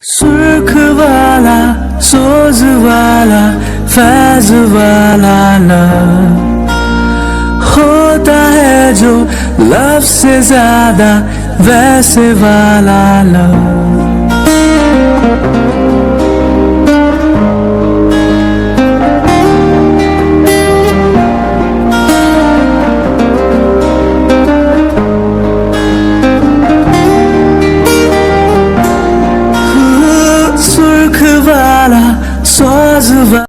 सुर्ख वाला सोज वाला फैज वाला लव होता है जो लव से ज्यादा वैसे वाला लव। सुर्ख वाला सोज वाला।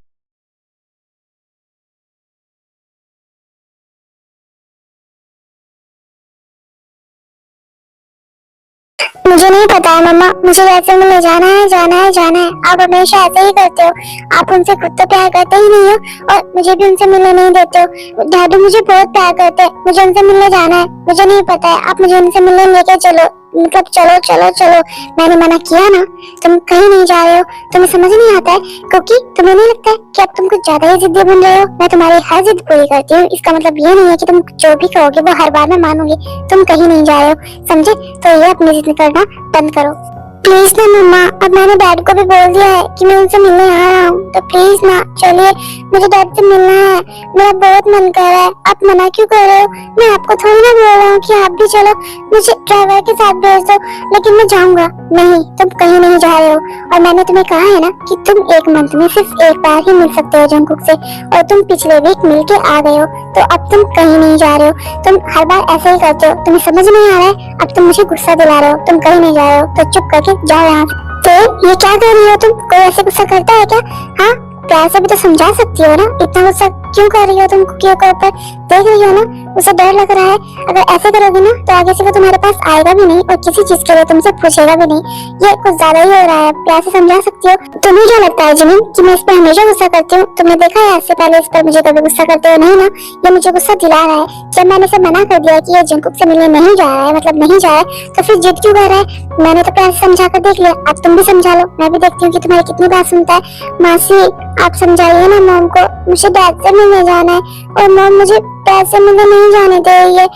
मुझे नहीं पता है मम्मा, मुझे वैसे मिलने जाना है जाना है जाना है। आप हमेशा ऐसे ही करते हो, आप उनसे खुद तो प्यार करते ही नहीं हो और मुझे भी उनसे मिलने नहीं देते हो। दादू मुझे बहुत प्यार करते हैं, मुझे उनसे मिलने जाना है। मुझे नहीं पता है, आप मुझे उनसे मिलने लेके चलो, मतलब चलो चलो चलो। मैंने मना किया ना, तुम कहीं नहीं जा रहे हो। तुम्हें समझ नहीं आता है क्योंकि तुम्हें नहीं लगता है कि अब तुम कुछ ज्यादा ही जिद्दी बन रहे हो। मैं तुम्हारी हर जिद पूरी करती हूँ, इसका मतलब ये नहीं है कि तुम जो भी कहोगे वो हर बार मैं मानूंगी। तुम कहीं नहीं जा रहे हो, समझे? तो ये अपनी जिद करना बंद करो प्लीज ना मम्मा। अब मैंने डैड को भी बोल दिया है कि मैं उनसे मिलने आ रहा हूँ, तो प्लीज ना चलिए, मुझे डैड से मिलना है, मेरा बहुत मन कर रहा है। आप मना क्यों कर रहे हो? मैं आपको थोड़ी ना बोल रहा हूँ कि आप भी चलो, मुझे ड्राइवर के साथ भेज दो, लेकिन मैं जाऊंगा नहीं। तुम कहीं नहीं जा रहे हो और मैंने तुम्हें कहा है ना कि तुम एक मंथ में सिर्फ एक बार ही मिल सकते हो जंगकुक से, और तुम पिछले वीक मिल के आ गए हो, तो अब तुम कहीं नहीं जा रहे हो। तुम हर बार ऐसे ही करते हो, तुम्हें समझ नहीं आ रहा है? अब तुम मुझे गुस्सा दिला रहे हो, तुम कहीं नहीं जा रहे हो, तो चुप करके जाओ यहाँ से। तो ये क्या कर रही हो तुम? कोई ऐसे गुस्सा करता है क्या? हाँ, प्यार से भी तो समझा सकती हो ना, इतना गुस्सा क्यों कर रही हो तुम कुकियों के ऊपर? देख रही हो ना, उसे डर लग रहा है। अगर ऐसे करोगी ना तो आगे से वो तुम्हारे पास आएगा भी नहीं और किसी चीज के लिए तुमसे पूछेगा भी नहीं। ये कुछ ज्यादा ही हो रहा है, प्यार से समझा सकती हो। तुम्हें क्या लगता है जिमिन कि मैं इस पर हमेशा गुस्सा करती हूँ? तुमने देखा है इससे पहले इस पर मुझे कभी गुस्सा करते हुए? नहीं ना, ये मुझे गुस्सा दिला रहा है। जब मैंने इसे मना कर दिया कि ये जंगकुक से मिलने नहीं जा रहा है, मतलब नहीं जा रहा है, तो फिर जिद क्यों कर रहा है? मैंने तो प्यार से समझा कर देख लिया, अब तुम भी समझा लो। मैं भी देखती हूँ कि तुम्हारी कितनी बात सुनता है। मासी, आप समझाइए ना मॉम को, मुझे डैड से मिलने जाना है और मॉम मुझे डैड से मिलने नहीं जाने दे रही है।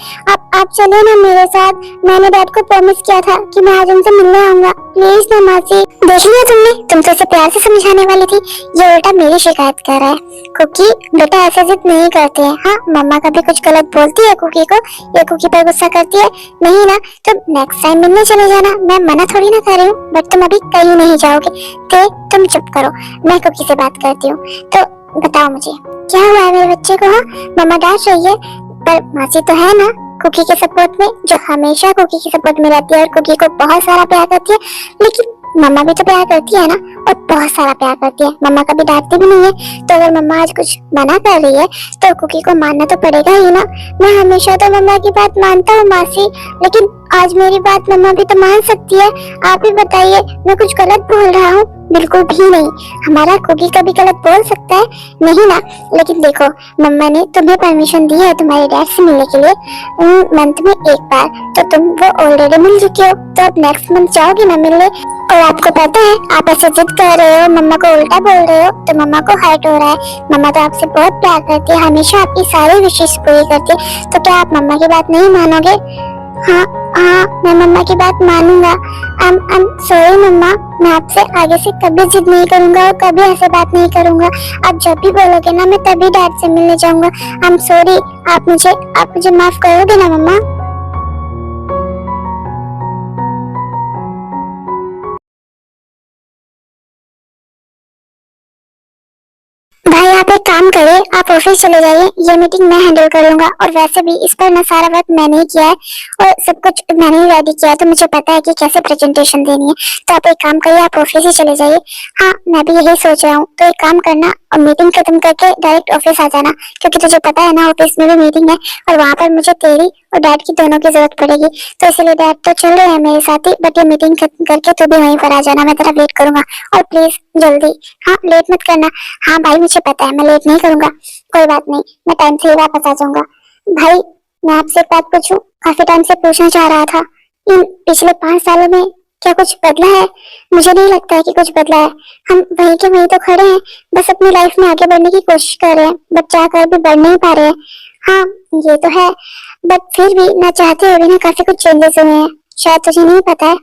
आप चलिए ना मेरे साथ, मैंने डैड को प्रॉमिस किया था कि मैं आज उनसे मिलने आऊंगा। प्लीज ना मासी। देख लिया तुमने, तुम तो इसे प्यार से समझाने वाली थी, ये उल्टा मेरी शिकायत कर रहा है। कुकी बेटा ऐसे जिद नहीं करते हैं। हाँ, मम्मा कभी कुछ गलत बोलती है कुकी को, ये कुकी पर गुस्सा करती है? नहीं ना, तो नेक्स्ट टाइम मिलने चले जाना, मैं मना थोड़ी ना कर रही हूँ, बट तुम अभी कहीं नहीं जाओगे। ते तुम चुप करो, मैं कुकी से बात करती हूँ। तो बताओ मुझे क्या हुआ है मेरे बच्चे को? हाँ, मम्मा डांट रही है, पर मासी तो है ना कुकी के सपोर्ट में, जो हमेशा कुकी के सपोर्ट में रहती है और कुकी को बहुत सारा प्यार करती है। लेकिन मम्मा भी तो प्यार करती है ना, और बहुत सारा प्यार करती है। मम्मा कभी डांटती भी नहीं है, तो अगर मम्मा आज कुछ मना कर रही है तो कुकी को मानना तो पड़ेगा ही ना। मैं हमेशा तो मम्मा की बात मानता हूँ मासी, लेकिन आज मेरी बात मम्मा भी तो मान सकती है। आप ही बताइए, मैं कुछ गलत बोल रहा हूँ? बिल्कुल भी नहीं, हमारा कुकी कभी गलत बोल सकता है नहीं ना। लेकिन देखो, मम्मा ने तुम्हें परमिशन दी है तुम्हारे डैड से मिलने के लिए मंथ में एक बार, तो तुम वो ऑलरेडी मिल चुके हो, तो अब नेक्स्ट मंथ जाओगी ना मिलने। और आपको पता है, आप ऐसे जिद कर रहे हो, मम्मा को उल्टा बोल रहे हो, तो मम्मा को हर्ट हो रहा है। मम्मा तो आपसे बहुत प्यार करती है, हमेशा आपकी सारी विशेष पूरी करती है, तो क्या आप मम्मा की बात नहीं मानोगे? हाँ हाँ, मैं मम्मा की बात मानूंगा। I'm सॉरी मम्मा, मैं आपसे आगे से कभी जिद नहीं करूंगा और कभी ऐसे बात नहीं करूंगा। आप जब भी बोलोगे ना, मैं तभी डैड से मिलने जाऊंगा। I'm सॉरी, आप मुझे माफ करोगे ना मम्मा? भाई आप एक काम करिए, आप ऑफिस चले जाइए, ये मीटिंग मैं हैंडल कर लूंगा। और वैसे भी इस पर ना सारा वर्क मैंने ही किया है और सब कुछ मैंने ही रेडी किया है, तो मुझे पता है कि कैसे प्रेजेंटेशन देनी है। तो आप एक काम करिए, आप ऑफिस ही चले जाइए। हाँ, मैं भी यही सोच रहा हूँ, तो एक काम करना और मीटिंग खत्म करके डायरेक्ट ऑफिस आ जाना, क्योंकि तुझे पता है ना ऑफिस में भी मीटिंग है और वहाँ पर मुझे तेरी और डैड की दोनों की जरूरत पड़ेगी। तो इसलिए डैड तो चल रहे हैं मेरे साथ ही, बट ये मीटिंग खत्म करके तू भी वहीं पर आ जाना, मैं तेरा वेट करूंगा। और प्लीज जल्दी, हाँ लेट मत करना। हाँ भाई, मुझे पता है मैं लेट नहीं करूंगा, कोई बात नहीं, मैं टाइम से ही वापस आ जाऊंगा। भाई, मैं आपसे एक बात पूछूं, काफी टाइम से पूछना चाह रहा था, इन पिछले 5 सालों में क्या कुछ बदला है? मुझे नहीं लगता है कि कुछ बदला है। हम वहीं के वहीं तो खड़े हैं, बस अपनी लाइफ में आगे बढ़ने की कोशिश कर रहे हैं, बट चाहकर भी बढ़ नहीं पा रहे हैं। हाँ ये तो है, बट फिर भी ना चाहते हुए भी ना काफी कुछ चेंजेस हुए हैं, शायद तुझे नहीं पता है,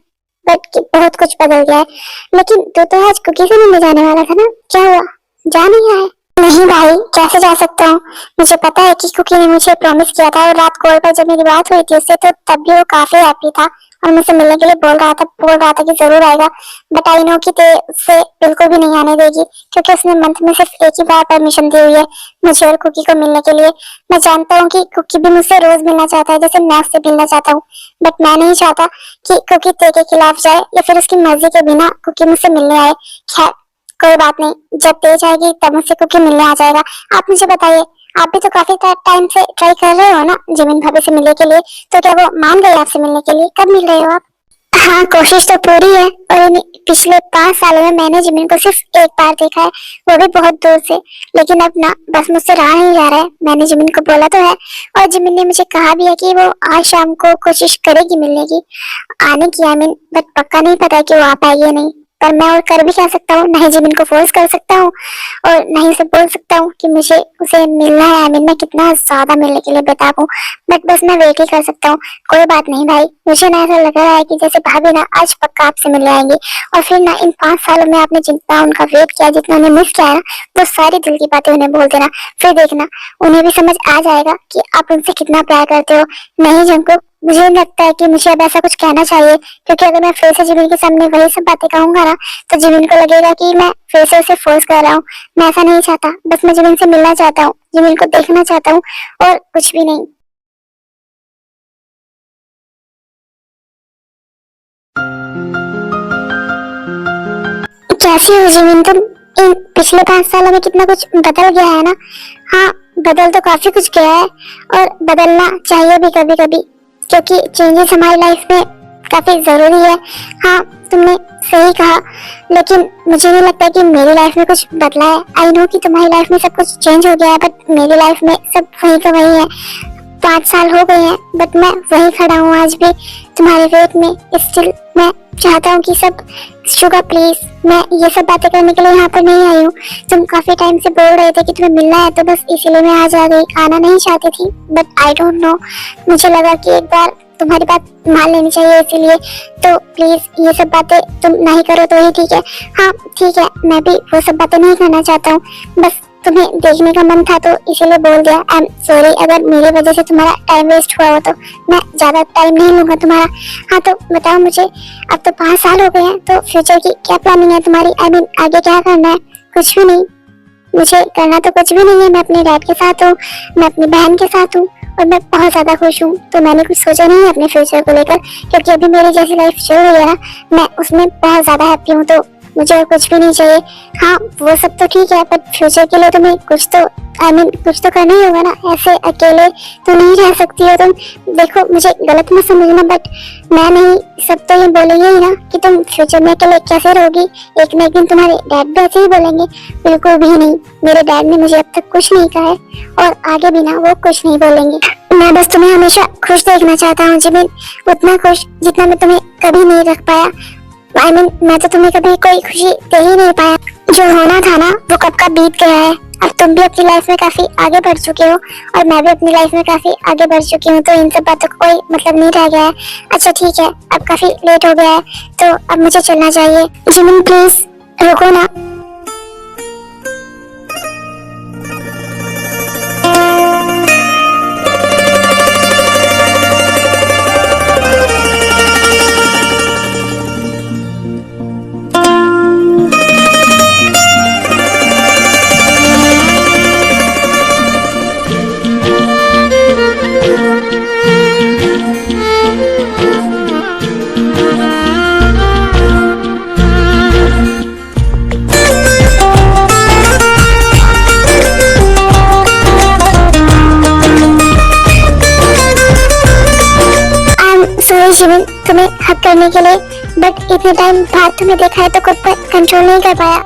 बट बहुत कुछ बदल गया है। लेकिन तू तो आज कुकी से मिलने जाने वाला था ना, क्या हुआ, जा नहीं आए? नहीं भाई, कैसे जा सकता हूँ? मुझे पता है कि कुकी ने मुझे प्रॉमिस किया था, और रात कॉल पर जब मेरी बात हुई थी उससे तो तब भी वो काफी हैप्पी था और मुझसे मिलने के लिए बोल रहा था कि जरूर आएगा। बट आई नो कि ते उससे बिल्कुल भी नहीं आने देगी, क्योंकि उसने मंथ में सिर्फ एक ही बार परमिशन दी हुई है मुझे और कुकी को मिलने के लिए। मैं जानता हूँ कि कुकी भी मुझसे रोज मिलना चाहता है जैसे मैं उससे मिलना चाहता हूँ, बट मैं नहीं चाहता कि कुकी ते के खिलाफ जाए या फिर उसकी मर्जी के बिना कुकी मुझसे मिलने आए। खैर कोई बात नहीं, जब तेज आएगी तब मुझसे कुकी मिलने आ जाएगा। आप मुझे बताइए, आप भी तो काफी टाइम से ट्राई कर रहे हो ना जिमिन भाभी से मिलने के लिए, तो क्या वो मान गए आपसे मिलने के लिए? कब मिल रहे हो आप? हाँ, कोशिश तो पूरी है, और पिछले 5 सालों में मैंने जिमिन को सिर्फ एक बार देखा है, वो भी बहुत दूर से। लेकिन अब ना बस मुझसे रहा नहीं जा रहा है। मैंने जिमिन को बोला तो है, और जिमिन ने मुझे कहा भी है कि वो आज शाम को कोशिश करेगी मिलने की, आने की। आई मीन बट पक्का नहीं पता कि वो आ पाएगी या नहीं। पर मैं और कर भी क्या सकता हूँ? नहीं जिमिन को फोर्स कर सकता हूँ और नहीं से बोल सकता हूँ कि मुझे उसे मिलना है। आई मीन मैं कितना ज्यादा मिलने के लिए बेताब हूँ, बट बस मैं वेट ही कर सकता हूँ। कोई बात नहीं भाई, मुझे ना ऐसा लग रहा है कि जैसे भाभी ना आज पक्का आपसे मिलने आएंगे, और फिर ना इन 5 सालों में आपने जितना उनका वेट किया, जितना उन्हें मिस किया है ना, वो सारी दिल की बातें उन्हें बोल देना। फिर देखना उन्हें भी समझ आ जाएगा कि आप उनसे कितना प्यार करते हो। नहीं जंकुक, मुझे लगता है कि मुझे अब ऐसा कुछ कहना चाहिए, क्योंकि अगर मैं फिर से जिमिन के सामने वही सब बातें कहूंगा ना, तो जिमिन को लगेगा कि मैं फिर से उसे फोर्स कर रहा हूँ। मैं ऐसा नहीं चाहता, बस मैं जिमिन से मिलना चाहता हूँ, जिमिन को देखना चाहता हूँ, और कुछ भी नहीं। कैसी हो जिमिन तुम? इन पिछले 5 सालों में कितना कुछ बदल गया है ना। हाँ, बदल तो काफी कुछ गया है, और बदलना चाहिए भी कभी कभी, क्योंकि चेंजेस हमारी लाइफ में काफी जरूरी है। हाँ, तुमने सही कहा, लेकिन मुझे नहीं लगता कि मेरी लाइफ में कुछ बदला है। आई नो कि तुम्हारी लाइफ में सब कुछ चेंज हो गया है, बट मेरी लाइफ में सब वही का वही है। 5 साल हो गए हैं, बट मैं वही खड़ा हूँ आज भी तुम्हारे वेट में। स्टिल मैं चाहता हूँ कि सब शुगर प्लीज, मैं ये सब बातें करने के लिए यहाँ पर नहीं आई हूँ। तुम काफी टाइम से बोल रहे थे कि तुम्हें मिलना है, तो बस इसीलिए मैं आज आ गई। आना नहीं चाहती थी, बट आई डोंट नो, मुझे लगा कि एक बार तुम्हारी बात मान लेनी चाहिए, इसीलिए। तो प्लीज ये सब बातें तुम नहीं करो तो ही ठीक है। हाँ ठीक है, मैं भी वो सब बातें नहीं करना चाहता हूँ, बस तुम्हें देखने का मन था तो इसीलिए बोल दिया। आई एम सॉरी अगर मेरी वजह से तुम्हारा टाइम वेस्ट हुआ हो, तो मैं ज्यादा टाइम नहीं लूंगा तुम्हारा। हाँ तो बताओ मुझे, अब तो 5 साल हो गए हैं, तो फ्यूचर की क्या प्लानिंग है तुम्हारी? आई मीन आगे क्या करना है? कुछ भी नहीं, मुझे करना तो कुछ भी नहीं है। मैं अपने डैड के साथ हूँ, मैं अपनी बहन के साथ हूँ, और मैं बहुत ज्यादा खुश हूँ। तो मैंने कुछ सोचा नहीं है अपने फ्यूचर को लेकर, क्योंकि अभी मेरी जैसी लाइफ चल रही है ना, मैं उसमें बहुत ज्यादा हैप्पी हूँ, तो मुझे और कुछ भी नहीं चाहिए। हाँ वो सब तो ठीक है, बट फ्यूचर के लिए तुम्हें कुछ तो कुछ तो करना ही होगा ना। ऐसे अकेले तो नहीं रह सकती हो तुम। देखो मुझे गलत मत समझना, बट मैं नहीं, सब तो ये बोलेंगे ही ना कि तुम फ्यूचर में अकेले कैसे रहोगी। एक ना एक दिन तुम्हारे डैड भी ऐसे ही बोलेंगे। बिल्कुल भी नहीं, मेरे डैड ने मुझे अब तक कुछ नहीं कहा है, और आगे भी ना वो कुछ नहीं बोलेंगे। मैं बस तुम्हें हमेशा खुश देखना चाहता हूँ जिमिन, उतना खुश जितना मैं तुम्हें कभी नहीं रख पाया। आई मीन मैं तो तुम्हें कभी कोई खुशी दे ही नहीं पाया। जो होना था ना वो कब का बीत गया है। अब तुम भी अपनी लाइफ में काफी आगे बढ़ चुके हो, और मैं भी अपनी लाइफ में काफी आगे बढ़ चुकी हूँ, तो इन सब बातों का कोई मतलब नहीं रह गया है। अच्छा ठीक है, अब काफी लेट हो गया है, तो अब मुझे चलना चाहिए। जिमिन प्लीज रुको ना। जिमिन तुम्हें हक करने के लिए, बट इतने टाइम बाद तुम्हें देखा है तो खुद पर कंट्रोल नहीं कर पाया।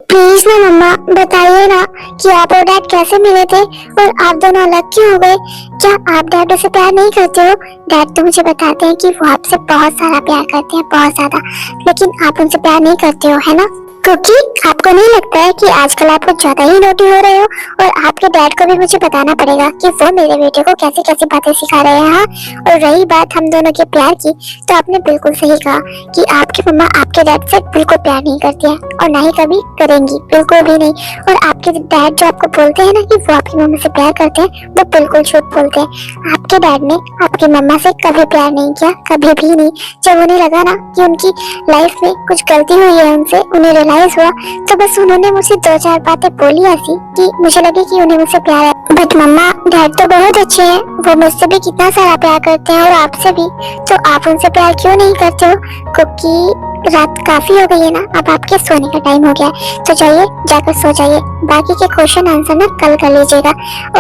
प्लीज ना मम्मा बताइए ना कि आप और डैड कैसे मिले थे, और आप दोनों अलग क्यों हो गए? क्या आप डैड से प्यार नहीं करते हो? डैड तो मुझे बताते हैं कि वो आपसे बहुत सारा प्यार करते हैं, बहुत ज्यादा, लेकिन आप उनसे प्यार नहीं करते हो, है ना? क्योंकि आपको नहीं लगता है कि आजकल आप कुछ ज्यादा ही नोटी हो रहे हो, और आपके डैड को भी मुझे बताना पड़ेगा कि वो मेरे बेटे को कैसी कैसी बातें सिखा रहे हैं। हाँ, और रही बात हम दोनों के प्यार की, तो आपने बिल्कुल सही कहा कि आपकी मम्मा आपके डैड से बिल्कुल प्यार नहीं करती है और ना ही कभी करेंगी, बिल्कुल भी नहीं। और आपके डैड जो आपको बोलते हैं ना कि वो आपकी मम्मा से प्यार करते हैं, वो बिल्कुल झूठ बोलते हैं। आपके डैड ने आपकी मम्मा से कभी प्यार नहीं किया, कभी भी नहीं। जब उन्हें लगा ना कि उनकी लाइफ में कुछ गलती हुई है उनसे, उन्हें रियलाइज हुआ, तो बस उन्होंने मुझसे 2-4 बातें बोली ऐसी कि मुझे लगे कि उन्हें मुझसे प्यार है। बट मम्मा डैड तो बहुत अच्छे हैं, वो मुझसे भी कितना सारा प्यार करते हैं और आपसे भी, तो आप उनसे प्यार क्यों नहीं करते हो? क्योंकि रात काफी हो गई है ना, अब आपके सोने का टाइम हो गया है, तो जाइए जाकर सो जाइए। बाकी के क्वेश्चन आंसर ना कल कर लीजिएगा।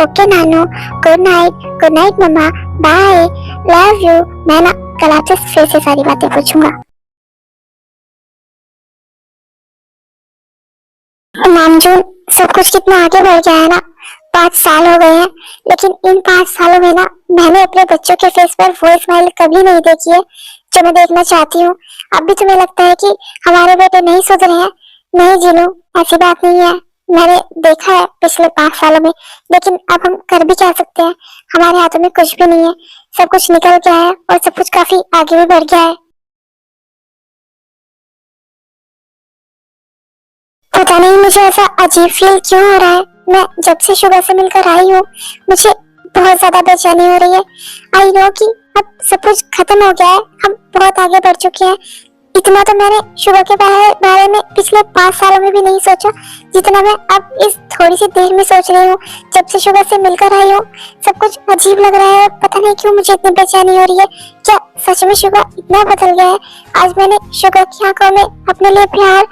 ओके नानू, good night mamma, bye, love you. मैं ना कल आपसे फिर से सारी बातें पूछूंगा। नामजून, सब कुछ कितना आगे बढ़ गया है ना। 5 साल हो गए हैं, लेकिन इन 5 सालों में ना मैंने अपने बच्चों के फेस पर वो स्माइल कभी नहीं देखी है जो मैं देखना चाहती हूँ। अब भी तुम्हें लगता है कि हमारे बेटे नहीं सुधरे हैं? नहीं जीनू, ऐसी बात नहीं है। मैंने देखा है पिछले 5 सालों में, लेकिन अब हम कर भी क्या सकते हैं? हमारे हाथों में कुछ भी नहीं है, सब कुछ निकल गया है और सब कुछ काफी आगे भी बढ़ गया है। पता नहीं मुझे ऐसा अजीब फील क्यों हो रहा है। मैं जब से शुगर से मिलकर आई हूँ, मुझे बहुत ज्यादा बेचैनी हो रही है। आई नो कि अब सब कुछ खत्म हो गया है, हम बहुत आगे बढ़ चुके हैं। इतना तो मैंने शुगर के बारे में पिछले 5 सालों में भी नहीं सोचा जितना मैं अब इस थोड़ी सी देर में सोच रही हूँ। जब से शुगर से मिलकर आई हूँ, सब कुछ अजीब लग रहा है। पता नहीं क्यों मुझे इतनी बेचैनी हो रही है। क्या सच में शुगर इतना बदल गया है? आज मैंने शुगर की आंखों में अपने लिए प्यार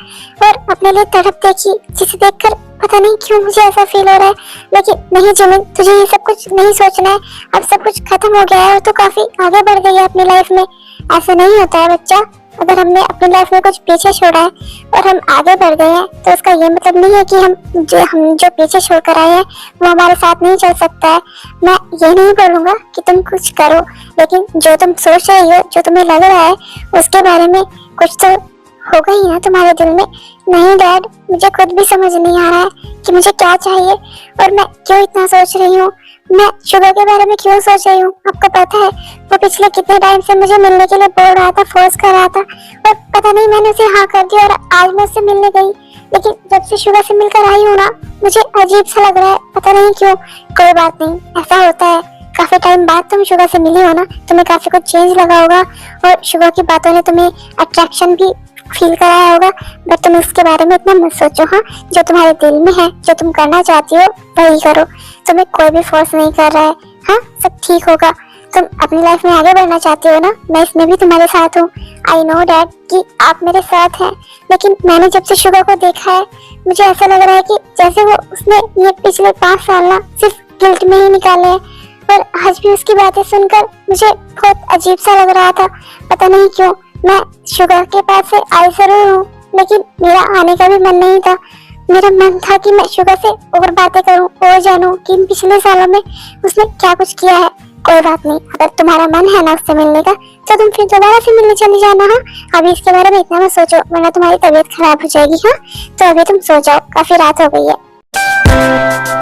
और अपने लिए तड़प देखी, जिसे देखकर पता नहीं क्यों मुझे ऐसा फील हो रहा है। लेकिन नहीं जिमिन, तुझे ये सब कुछ नहीं सोचना है। अब सब कुछ खत्म हो गया है और तू काफी आगे बढ़ गई है अपनी लाइफ में। ऐसा नहीं होता है बच्चा। अगर हमने अपनी लाइफ में कुछ पीछे छोड़ा है और हम आगे बढ़ गए हैं, तो उसका ये मतलब नहीं है कि हम जो पीछे छोड़कर आए हैं वो हमारे साथ नहीं चल सकता है। मैं ये नहीं बोलूंगा कि तुम कुछ करो, लेकिन जो तुम सोच रही हो, जो तुम्हें लग रहा है, उसके बारे में कुछ तो होगा ही ना तुम्हारे दिल में। नहीं डैड, मुझे खुद भी समझ नहीं आ रहा है कि मुझे क्या चाहिए और मैं क्यों इतना सोच रही हूँ। मैं शुगर के बारे में क्यों सोच रही हूँ? आपको पता है वो पिछले कितने टाइम से मुझे मिलने के लिए बोल रहा था, फोर्स कर रहा था, और पता नहीं मैंने उसे हाँ कर दिया और आज मैं उससे मिलने गई। लेकिन जब से शुगर से मिलकर आई हूँ ना, मुझे अजीब सा लग रहा है, पता नहीं क्यों। कोई बात नहीं, ऐसा होता है। काफी टाइम बाद तुम शुगर से मिली हो ना, तुम्हें काफी कुछ चेंज लगा होगा और शुगर की बातों ने तुम्हें अट्रैक्शन भी फील कराया होगा। बट तुम उसके बारे में इतना मत सोचो। हाँ, जो तुम्हारे दिल में है, जो तुम करना चाहती हो वही करो। तुम्हें कोई भी फोर्स नहीं कर रहा है। हाँ, सब ठीक होगा। तुम अपनी लाइफ में आगे बढ़ना चाहती हो ना, मैं इसमें भी तुम्हारे साथ हूँ। आई नो डैड कि आप मेरे साथ हैं, लेकिन मैंने जब से शुगर को देखा है, मुझे ऐसा लग रहा है कि जैसे वो उसने ये पिछले 5 साल ना सिर्फ गिल्ट में ही निकाले हैं। और आज भी उसकी बातें सुनकर मुझे बहुत अजीब सा लग रहा था। पता नहीं क्यों। मैं शुगर के पास से आई जरूर हूँ, लेकिन मेरा आने का भी मन नहीं था। मेरा मन था कि मैं शुगर से और बातें करूं और जानूं कि इन पिछले सालों में उसने क्या कुछ किया है। कोई बात नहीं, अगर तुम्हारा मन है ना उससे मिलने का, तो तुम फिर दोबारा से मिलने चले जाना। हाँ, अभी इसके बारे में इतना मत सोचो, वरना तुम्हारी तबीयत खराब हो जाएगी। हाँ, तो अभी तुम सो जाओ, काफी रात हो गई है।